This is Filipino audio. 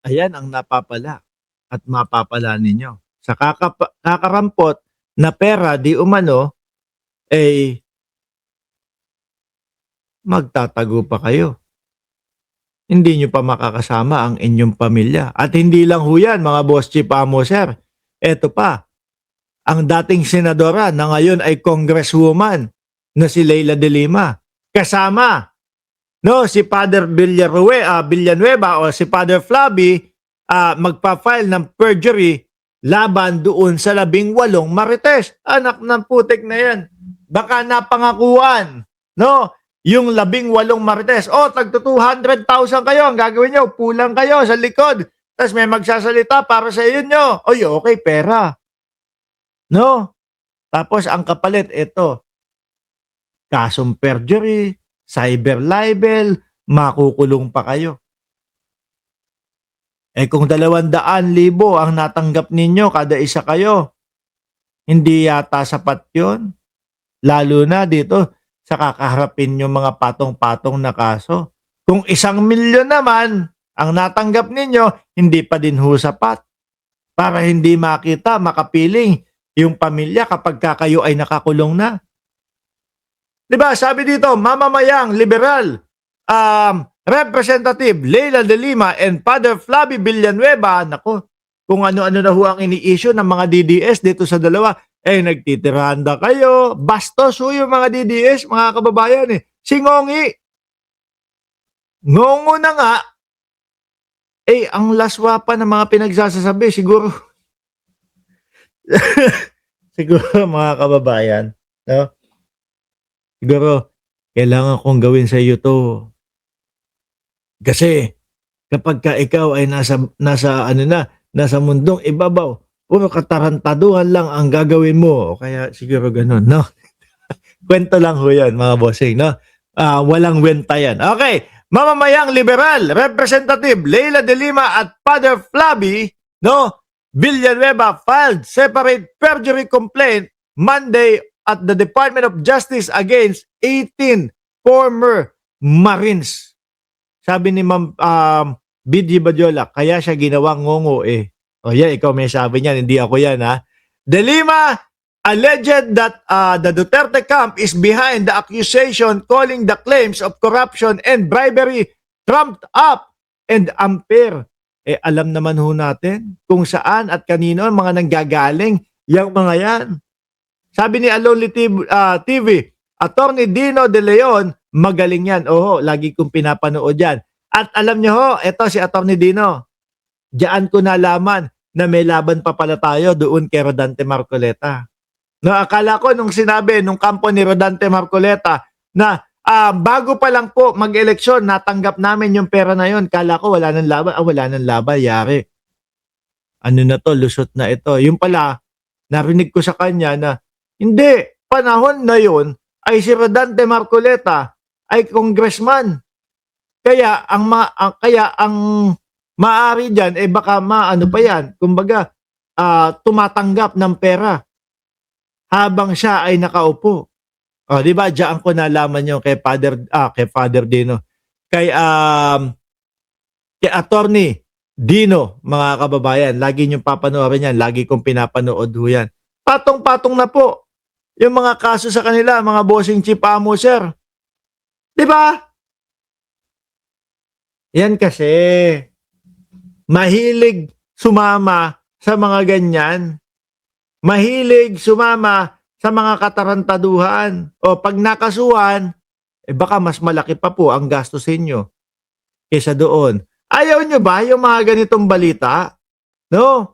Ayan ang napapala at mapapala ninyo. Sa kakarampot na pera di umano, eh, magtatago pa kayo. Hindi nyo pa makakasama ang inyong pamilya. At hindi lang ho yan, mga boss chief amo sir. Eto pa, ang dating senadora na ngayon ay congresswoman na si Leila de Lima. Kasama, no, si Father Villanueva o si Father Flavi magpa-file ng perjury laban doon sa 18 marites. Anak ng putik na yan. Baka napangakuan, no? Yung 18 marites. O, tagto 200,000 kayo. Ang gagawin nyo, pulang kayo sa likod. Tapos may magsasalita para sa iyo nyo. Oy, okay, pera. No? Tapos ang kapalit, ito. Kasong perjury, cyber libel, makukulong pa kayo. Eh kung 200,000 ang natanggap ninyo, kada isa kayo, hindi yata sapat yun. Lalo na dito sa kakaharapin yung mga patong-patong na kaso. Kung 1,000,000 naman ang natanggap ninyo, hindi pa din ho sapat. Para hindi makita, makapiling yung pamilya kapag kayo ay nakakulong na. Diba, sabi dito, mamamayang liberal, Representative Leila de Lima and Father Flavi Villanueva, nako, kung ano-ano na ho ang ini-issue ng mga DDS dito sa dalawa, nagtitiranda kayo, bastos ho yung mga DDS, mga kababayan Si Ngongi, ngongo na nga, ang laswa pa ng mga pinagsasasabi, siguro, siguro mga kababayan, no? Siguro, kailangan kong gawin sa iyo to. Kasi, kapag ka ikaw ay nasa mundong ibabaw, puro katarantaduhan lang ang gagawin mo. Kaya siguro ganun, no? Kwento lang ho yan, mga bossing, no? Walang wenta yan. Okay, mamamayang liberal, Representative Leila de Lima at Father Flavi, no? Villanueva filed separate perjury complaint Monday at the Department of Justice against 18 former Marines. Sabi ni Ma'am Bidji Badyola, kaya siya ginawang ngongo O yan, ikaw may sabi niyan, hindi ako yan ha. De Lima alleged that the Duterte camp is behind the accusation calling the claims of corruption and bribery trumped up and unfair. Alam naman ho natin kung saan at kanino ang mga nanggagaling yung mga yan. Sabi ni Alonli TV, Attorney Dino De Leon, magaling yan. Lagi kong pinapanood yan. At alam niyo ho, eto si Attorney Dino. Diyan ko nalaman na may laban pa pala tayo doon kay Rodante Marcoleta. No, akala ko nung sinabi nung kampo ni Rodante Marcoleta na bago pa lang po mag-eleksyon, natanggap namin yung pera na yon. Kala ko wala nang laban. Wala nang laban, yari. Ano na to, lusot na ito. Yung pala, narinig ko sa kanya na hindi, panahon na yon ay si Rodante Marcoleta ay congressman. Kaya ang maaari diyan baka maano pa yan, kumbaga tumatanggap ng pera habang siya ay nakaupo. Di ba? Diyan ko nalaman yung kay Father Dino. Kay Attorney Dino, mga kababayan, lagi niyong papanoorin yan, lagi kong pinapanood ho yan. Patong-patong na po yung mga kaso sa kanila, mga bossing chief amo, sir. Di ba? Yan kasi, mahilig sumama sa mga ganyan. Mahilig sumama sa mga katarantaduhan. O pag nakasuhan, baka mas malaki pa po ang gastos inyo kaysa doon. Ayaw nyo ba yung mga ganitong balita? No?